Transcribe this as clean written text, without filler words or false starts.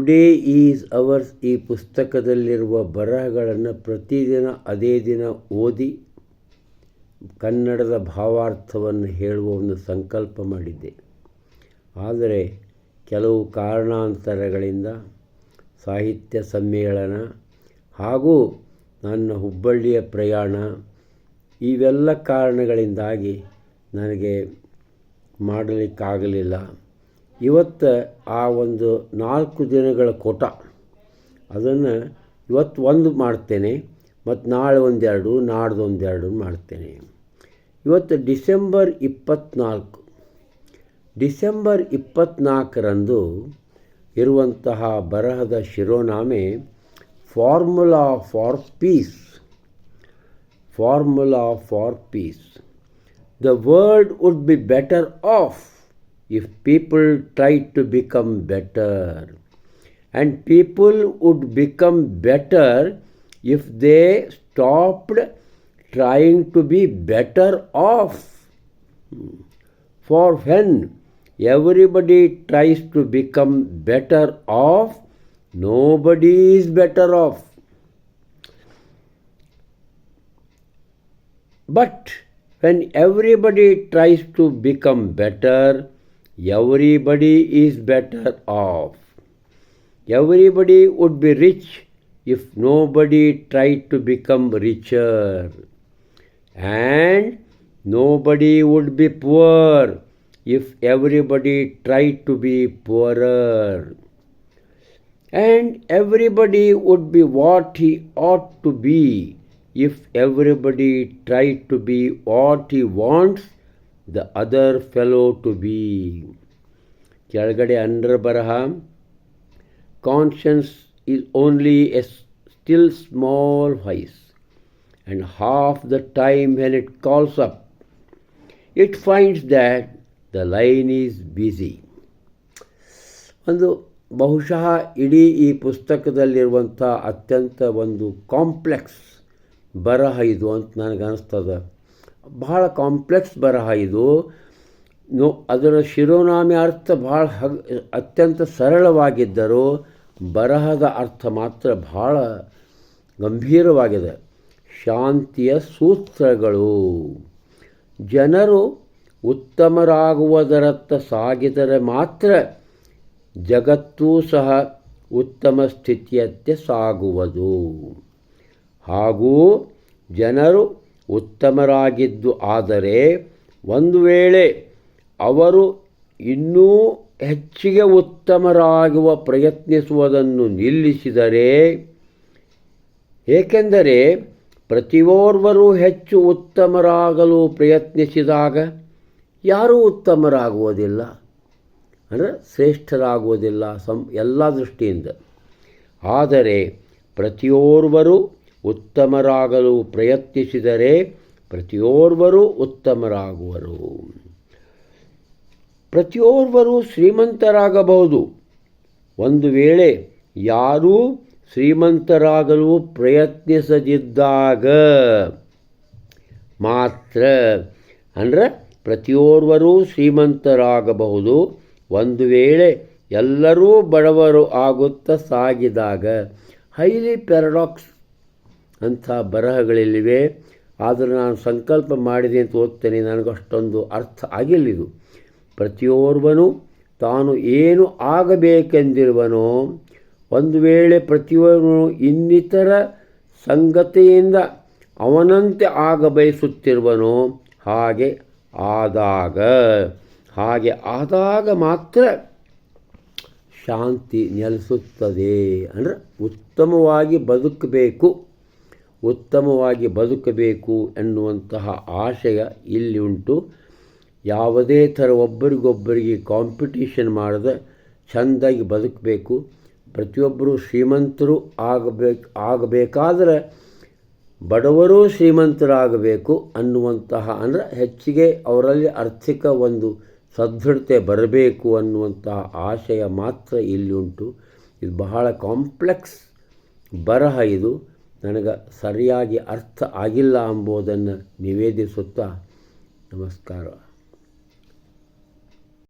Today is ours ಈ ಪುಸ್ತಕದಲ್ಲಿರುವ ಬರಹಗಳನ್ನು ಪ್ರತಿದಿನ ಅದೇ ದಿನ ಓದಿ ಕನ್ನಡದ ಭಾವಾರ್ಥವನ್ನು ಹೇಳುವ ಒಂದು ಸಂಕಲ್ಪ ಮಾಡಿದ್ದೆ. ಆದರೆ ಕೆಲವು ಕಾರಣಾಂತರಗಳಿಂದ ಸಾಹಿತ್ಯ ಸಮ್ಮೇಳನ ಹಾಗೂ ನನ್ನ ಹುಬ್ಬಳ್ಳಿಯ ಪ್ರಯಾಣ ಇವೆಲ್ಲ ಕಾರಣಗಳಿಂದಾಗಿ ನನಗೆ ಮಾಡಲಿಕ್ಕಾಗಲಿಲ್ಲ. ಇವತ್ತು ಆ ಒಂದು 4 ದಿನಗಳ ಕೋಟ ಅದನ್ನು ಇವತ್ತು ಒಂದು ಮಾಡ್ತೇನೆ ಮತ್ತು ನಾಳೆ ಒಂದೆರಡು ನಾಡ್ದು ಒಂದೆರಡು ಮಾಡ್ತೇನೆ. ಇವತ್ತು ಡಿಸೆಂಬರ್ 24. ಡಿಸೆಂಬರ್ 24ರಂದು ಇರುವಂತಹ ಬರಹದ ಶಿರೋನಾಮೆ formula for peace. Formula for peace. The world would be better off if people tried to become better. And people would become better if they stopped trying to be better off. For when everybody tries to become better off, nobody is better off. But when everybody tries to become better, everybody is better off. Everybody would be rich if nobody tried to become richer. And nobody would be poor if everybody tried to be poorer. And everybody would be what he ought to be if everybody tried to be what he wants the other fellow to be. ಕೆಳಗಡೆ under ಬರಹ, conscience is only a still small voice, and half the time when it calls up, it finds that the line is busy. ಒಂದು ಬಹುಶಃ ಇಡೀ ಈ ಪುಸ್ತಕದಲ್ಲಿರುವಂಥ ಅತ್ಯಂತ ಒಂದು complex ಬರಹ ಇದು ಅಂತ ನನಗನ್ನಿಸ್ತದೆ. ಬಹಳ ಕಾಂಪ್ಲೆಕ್ಸ್ ಬರಹ ಇದು. ಅದರ ಶಿರೋನಾಮೆ ಅರ್ಥ ಭಾಳ ಅತ್ಯಂತ ಸರಳವಾಗಿದ್ದರೂ ಬರಹದ ಅರ್ಥ ಮಾತ್ರ ಭಾಳ ಗಂಭೀರವಾಗಿದೆ. ಶಾಂತಿಯ ಸೂತ್ರಗಳು. ಜನರು ಉತ್ತಮರಾಗುವುದರತ್ತ ಸಾಗಿದರೆ ಮಾತ್ರ ಜಗತ್ತೂ ಸಹ ಉತ್ತಮ ಸ್ಥಿತಿಯತ್ತೆ ಸಾಗುವುದು. ಹಾಗೂ ಜನರು ಉತ್ತಮರಾಗಿದ್ದು ಆದರೆ ಒಂದು ವೇಳೆ ಅವರು ಇನ್ನೂ ಹೆಚ್ಚಿಗೆ ಉತ್ತಮರಾಗುವ ಪ್ರಯತ್ನಿಸುವುದನ್ನು ನಿಲ್ಲಿಸಿದರೆ, ಏಕೆಂದರೆ ಪ್ರತಿಯೋರ್ವರೂ ಹೆಚ್ಚು ಉತ್ತಮರಾಗಲು ಪ್ರಯತ್ನಿಸಿದಾಗ ಯಾರೂ ಉತ್ತಮರಾಗುವುದಿಲ್ಲ, ಅಂದರೆ ಶ್ರೇಷ್ಠರಾಗುವುದಿಲ್ಲ ಎಲ್ಲ ದೃಷ್ಟಿಯಿಂದ. ಆದರೆ ಪ್ರತಿಯೋರ್ವರು ಉತ್ತಮರಾಗಲು ಪ್ರಯತ್ನಿಸಿದರೆ ಪ್ರತಿಯೋರ್ವರು ಉತ್ತಮರಾಗುವರು. ಪ್ರತಿಯೋರ್ವರು ಶ್ರೀಮಂತರಾಗಬಹುದು. ಒಂದು ವೇಳೆ ಯಾರೂ ಶ್ರೀಮಂತರಾಗಲು ಪ್ರಯತ್ನಿಸದಿದ್ದಾಗ ಮಾತ್ರ, ಅಂದರೆ ಪ್ರತಿಯೋರ್ವರೂ ಶ್ರೀಮಂತರಾಗಬಹುದು ಒಂದು ವೇಳೆ ಎಲ್ಲರೂ ಬಡವರು ಆಗುತ್ತಾ ಸಾಗಿದಾಗ. ಹೈಲಿ ಪ್ಯಾರಡಾಕ್ಸ್ ಅಂಥ ಬರಹಗಳಿವೆ. ಆದರೆ ನಾನು ಸಂಕಲ್ಪ ಮಾಡಿದೆ ಅಂತ ಓದ್ತೇನೆ, ನನಗಷ್ಟೊಂದು ಅರ್ಥ ಆಗಿಲ್ಲಿದು. ಪ್ರತಿಯೋರ್ವನು ತಾನು ಏನು ಆಗಬೇಕೆಂದಿರುವನೋ, ಒಂದು ವೇಳೆ ಪ್ರತಿಯೊಬ್ಬನು ಇನ್ನಿತರ ಸಂಗತಿಯಿಂದ ಅವನಂತೆ ಆಗಬಯಸುತ್ತಿರುವನೋ, ಹಾಗೆ ಆದಾಗ ಮಾತ್ರ ಶಾಂತಿ ನೆಲೆಸುತ್ತದೆ. ಅಂದರೆ ಉತ್ತಮವಾಗಿ ಬದುಕಬೇಕು ಎನ್ನುವಂತಹ ಆಶಯ ಇಲ್ಲಿ ಉಂಟು. ಯಾವುದೇ ಥರ ಒಬ್ಬರಿಗೊಬ್ಬರಿಗೆ ಕಾಂಪಿಟೀಷನ್ ಮಾಡದೆ ಚೆಂದಾಗಿ ಬದುಕಬೇಕು. ಪ್ರತಿಯೊಬ್ಬರೂ ಶ್ರೀಮಂತರು ಆಗಬೇಕಾದ್ರೆ ಬಡವರೂ ಶ್ರೀಮಂತರಾಗಬೇಕು ಅನ್ನುವಂತಹ, ಅಂದರೆ ಹೆಚ್ಚಿಗೆ ಅವರಲ್ಲಿ ಆರ್ಥಿಕ ಒಂದು ಸದೃಢತೆ ಬರಬೇಕು ಅನ್ನುವಂತಹ ಆಶಯ ಮಾತ್ರ ಇಲ್ಲಿ ಉಂಟು. ಇದು ಬಹಳ ಕಾಂಪ್ಲೆಕ್ಸ್ ಬರಹ. ಇದು ನನಗೆ ಸರಿಯಾಗಿ ಅರ್ಥ ಆಗಿಲ್ಲ ಎಂಬುದನ್ನು ನಿವೇದಿಸುತ್ತಾ ನಮಸ್ಕಾರ.